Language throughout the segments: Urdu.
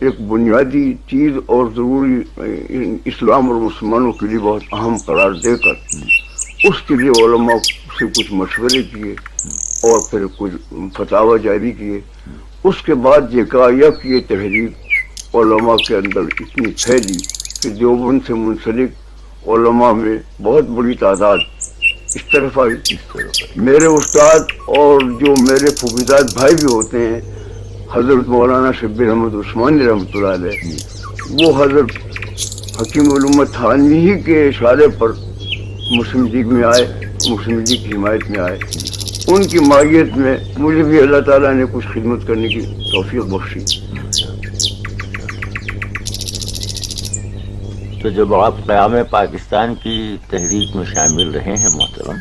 ایک بنیادی چیز اور ضروری اسلام اور مسلمانوں کے لیے بہت اہم قرار دے کر اس کے لیے علماء سے کچھ مشورے کیے اور پھر کچھ فتاوی جاری کیے. اس کے بعد یہ کہا یہ تحریک علماء کے اندر اتنی پھیلی کہ دیوبند سے منسلک علماء میں بہت بڑی تعداد اس طرف آئی. میرے استاد اور جو میرے پھوپھیزاد بھائی بھی ہوتے ہیں حضرت مولانا شبیر احمد عثمانی رحمۃ اللہ علیہ، وہ حضرت حکیم علوم تھانوی ہی کے اشارے پر مسلم لیگ میں آئے، مسلم لیگ کی حمایت میں آئے. ان کی مائیت میں مجھے بھی اللہ تعالیٰ نے کچھ خدمت کرنے کی توفیق بخشی. تو جب آپ قیام پاکستان کی تحریک میں شامل رہے ہیں محترم،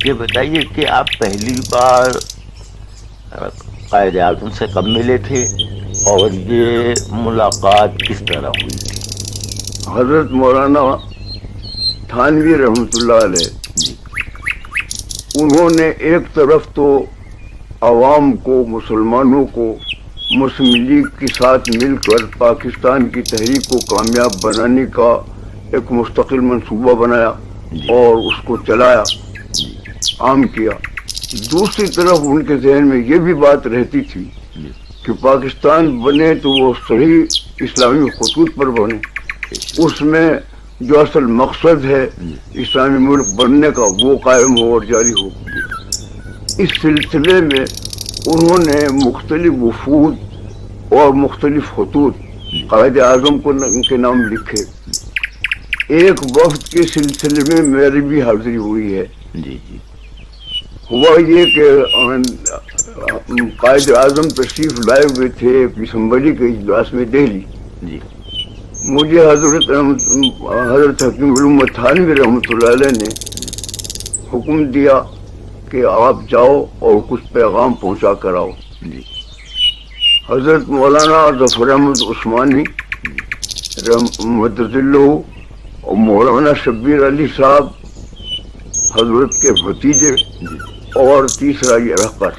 یہ بتائیے کہ آپ پہلی بار قائد اعظم سے کب ملے تھے اور یہ ملاقات کس طرح ہوئی تھی؟ حضرت مولانا تھانوی رحمۃ اللہ علیہ انہوں نے ایک طرف تو عوام کو، مسلمانوں کو مسلم لیگ کے ساتھ مل کر پاکستان کی تحریک کو کامیاب بنانے کا ایک مستقل منصوبہ بنایا اور اس کو چلایا، عام کیا. دوسری طرف ان کے ذہن میں یہ بھی بات رہتی تھی کہ پاکستان بنے تو وہ صحیح اسلامی خطوط پر بنے، اس میں جو اصل مقصد ہے اسلامی ملک بننے کا وہ قائم ہو اور جاری ہو. اس سلسلے میں انہوں نے مختلف وفود اور مختلف خطوط قائد اعظم کو ان کے نام لکھے. ایک وفد کے سلسلے میں میری بھی حاضری ہوئی ہے. جی جی. ہوا یہ کہ قائد اعظم تشریف لائے ہوئے تھے اسمبلی کے اجلاس میں دہلی. جی. مجھے حضرت حکیم علوم تھانوی رحمۃ اللہ علیہ نے حکم دیا کہ آپ جاؤ اور کچھ پیغام پہنچا کر آؤ. جی. حضرت مولانا ظفر احمد عثمانی مدد اللہ اور مولانا شبیر علی صاحب حضرت کے بھتیجے اور تیسرا یہ رہبر،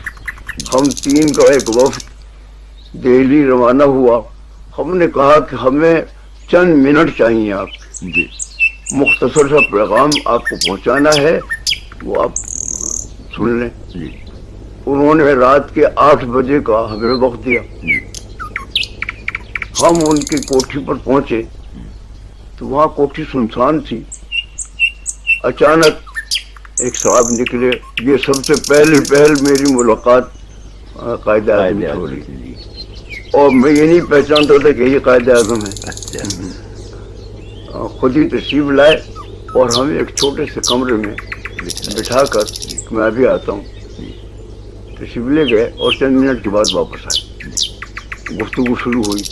ہم تین کا ایک وفد دہلی روانہ ہوا. ہم نے کہا کہ ہمیں چند منٹ چاہیے، آپ جی مختصر سا پیغام آپ کو پہنچانا ہے، وہ آپ سن لیں. جی. انہوں نے رات کے 8 بجے کا ہمیں وقت دیا. ہم ان کی کوٹھی پر پہنچے تو وہاں کوٹھی سنسان تھی. اچانک ایک صاحب نکلے. یہ سب سے پہل میری ملاقات قائد اعظم سے ہو رہی تھی اور میں یہ نہیں پہچانتا تھا کہ یہ قائد اعظم ہے. خود ہی تشریف لائے اور ہمیں ایک چھوٹے سے کمرے میں بٹھا کر میں ابھی آتا ہوں تشریف لے گئے اور چند منٹ کے بعد واپس آئے. گفتگو شروع ہوئی.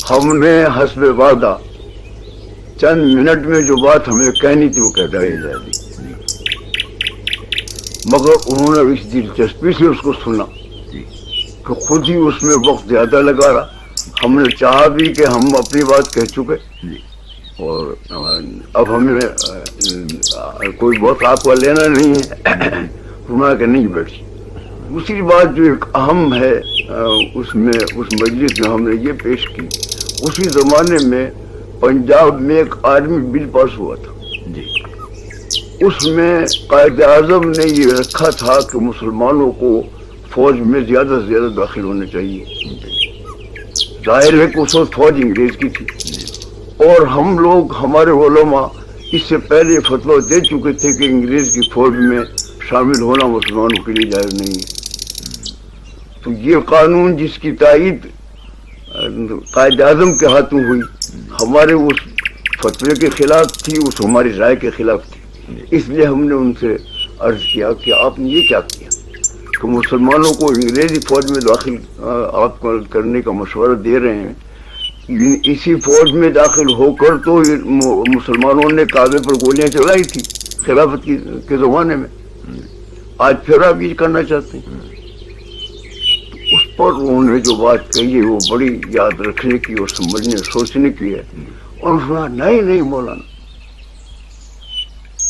ہم نے حسب وعدہ چند منٹ میں جو بات ہمیں کہنی تھی وہ کہہ دی، مگر انہوں نے اس دلچسپی سے اس کو سنا کہ خود ہی اس میں وقت زیادہ لگا رہا. ہم نے چاہا بھی کہ ہم اپنی بات کہہ چکے اور اب ہمیں کوئی بہت آپ کا لینا نہیں ہے. فرمایا کہ نہیں بیٹھی. دوسری بات جو ایک اہم ہے اس مجلس میں ہم نے یہ پیش کی، اسی زمانے میں پنجاب میں ایک آرمی بل پاس ہوا تھا. اس میں قائد اعظم نے یہ رکھا تھا کہ مسلمانوں کو فوج میں زیادہ سے زیادہ داخل ہونے چاہیے. ظاہر ہے کہ اس وقت فوج انگریز کی تھی اور ہم لوگ، ہمارے علماء اس سے پہلے فتویٰ دے چکے تھے کہ انگریز کی فوج میں شامل ہونا مسلمانوں کے لیے جائز نہیں ہے. تو یہ قانون جس کی تائید قائد اعظم کے ہاتھوں ہوئی، ہمارے اس فتوے کے خلاف تھی، اس ہماری رائے کے خلاف تھی. اس لیے ہم نے ان سے عرض کیا کہ آپ نے یہ کیا کیا کہ مسلمانوں کو انگریزی فوج میں داخل آپ کرنے کا مشورہ دے رہے ہیں. اسی فوج میں داخل ہو کر تو مسلمانوں نے کعبے پر گولیاں چلائی تھی خلافت کے زمانے میں، آج پھر آپ یہ کرنا چاہتے ہیں. اس پر انہوں نے جو بات کہی ہے وہ بڑی یاد رکھنے کی اور سمجھنے سوچنے کی ہے. اور سنا نہیں مولانا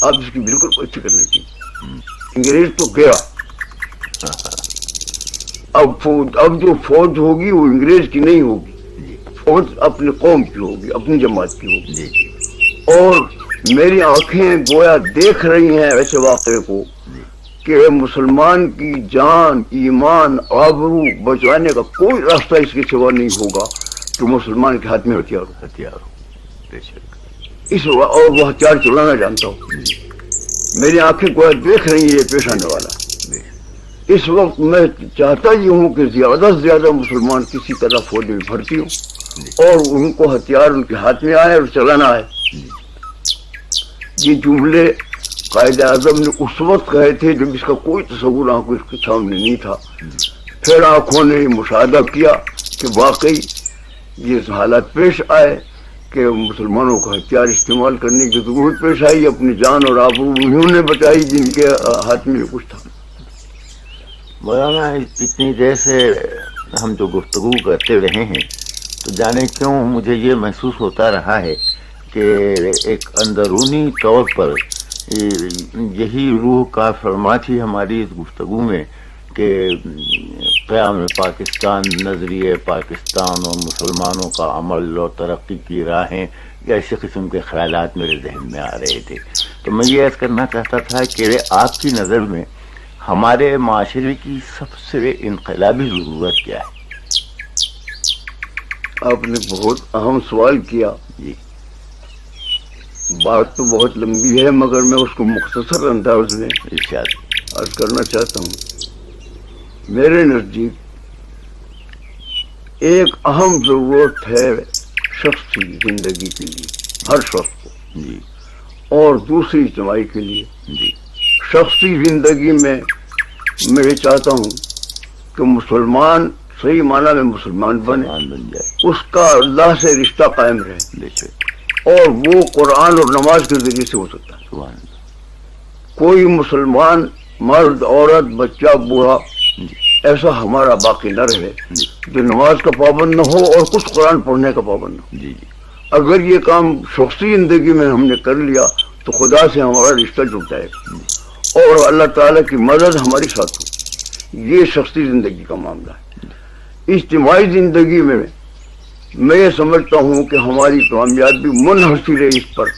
آپ اس کی بالکل کوئی فکر نہیں کی. انگریز تو گیا، اب جو فوج ہوگی وہ انگریز کی نہیں ہوگی. فوج اپنی قوم کی ہوگی، اپنی جماعت کی ہوگی، جی اور میری آنکھیں گویا دیکھ رہی ہیں ایسے واقعے کو کہ مسلمان کی جان، ایمان، آبرو بچانے کا کوئی راستہ اس کے سوا نہیں ہوگا کہ مسلمان کے ہاتھ میں ہتھیار ہو، ہتھیار ہو، بے شک، اور وہ ہتھیار چلانا جانتا ہوں۔ میری آنکھیں گویا دیکھ رہی ہیں یہ پیش آنے والا۔ اس وقت میں چاہتا یہ ہوں کہ زیادہ سے زیادہ مسلمان کسی طرح فوج میں بھرتی ہوں اور ان کو ہتھیار ان کے ہاتھ میں آئے اور چلانا ہے۔ یہ جملے قائد اعظم نے اس وقت کہے تھے جب اس کا کوئی تصور آنکھوں اس کے سامنے نہیں تھا۔ پھر آنکھوں نے مشاہدہ کیا کہ واقعی یہ حالات پیش آئے کہ مسلمانوں کو ہتھیار استعمال کرنے کی ضرورت پیش آئی، اپنی جان اور آبرو انہوں نے بچائی جن کے ہاتھ میں کچھ تھا۔ مولانا اتنی دیر سے ہم جو گفتگو کرتے رہے ہیں تو جانے کیوں مجھے یہ محسوس ہوتا رہا ہے کہ ایک اندرونی طور پر یہی روح کا فرما تھی ہماری اس گفتگو میں کہ قیام پاکستان، نظریے پاکستان اور مسلمانوں کا عمل اور ترقی کی راہیں، ایسے قسم کے خیالات میرے ذہن میں آ رہے تھے۔ تو میں یہ عرض کرنا چاہتا تھا کہ آپ کی نظر میں ہمارے معاشرے کی سب سے انقلابی ضرورت کیا ہے؟ آپ نے بہت اہم سوال کیا۔ جی، بات تو بہت لمبی ہے مگر میں اس کو مختصر انداز میں ارشاد۔ عرض کرنا چاہتا ہوں۔ میرے نزدیک ایک اہم ضرورت ہے شخصی زندگی کے لیے، ہر شخص کو، جی اور دوسری اجتماعی کے لیے۔ جی شخصی زندگی میں میں چاہتا ہوں کہ مسلمان صحیح معنی میں مسلمان بنے، بن جائے، اس کا اللہ سے رشتہ قائم رہے، بے شک، اور وہ قرآن اور نماز کے ذریعے سے ہو سکتا ہے۔ سبحان اللہ۔ کوئی مسلمان مرد، عورت، بچہ، بوڑھا جی ایسا ہمارا باقی نہ رہے جی جو نماز کا پابند نہ ہو اور کچھ قرآن پڑھنے کا پابند نہ ہو۔ جی جی اگر یہ کام شخصی زندگی میں ہم نے کر لیا تو خدا سے ہمارا رشتہ جڑ جائے گا اور اللہ تعالیٰ کی مدد ہمارے ساتھ ہو۔ یہ شخصی زندگی کا معاملہ ہے۔ اجتماعی زندگی میں میں یہ سمجھتا ہوں کہ ہماری کامیابی منحصر ہے اس پر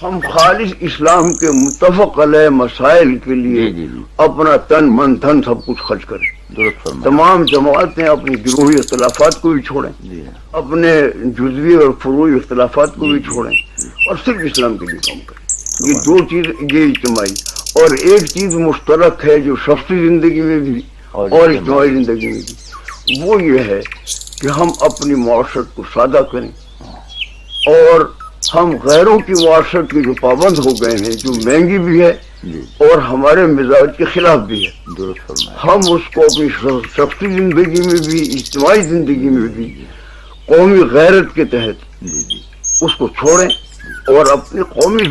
ہم خالص اسلام کے متفق علیہ مسائل کے لیے جی جی اپنا تن من دھن سب کچھ خرچ کریں۔ درست فرمایا۔ تمام جماعتیں اپنی گروہی اختلافات کو بھی چھوڑیں، جی اپنے جزوی اور فروعی اختلافات کو بھی چھوڑیں اور صرف اسلام کے لیے کام کریں۔ یہ دو چیز، یہ اجتماعی، اور ایک چیز مشترک ہے جو شخصی زندگی میں بھی اور اجتماعی زندگی میں بھی، وہ یہ ہے کہ ہم اپنی معاشرت کو سادہ کریں اور ہم غیروں کی معاشرت کے جو پابند ہو گئے ہیں، جو مہنگی بھی ہے جی اور ہمارے مزاج کے خلاف بھی ہے، درست فرمایا۔ ہم اس کو اپنی شخصی زندگی میں بھی اجتماعی زندگی میں بھی قومی غیرت کے تحت جی جی اس کو چھوڑیں اور اپنی قومی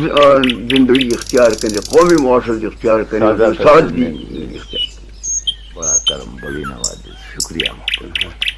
زندگی اختیار کریں، قومی معاشرت اختیار کریں، سادگی سادگی اختیار کریں۔ بڑا کرم، بڑی نوازش، شکریہ محترم۔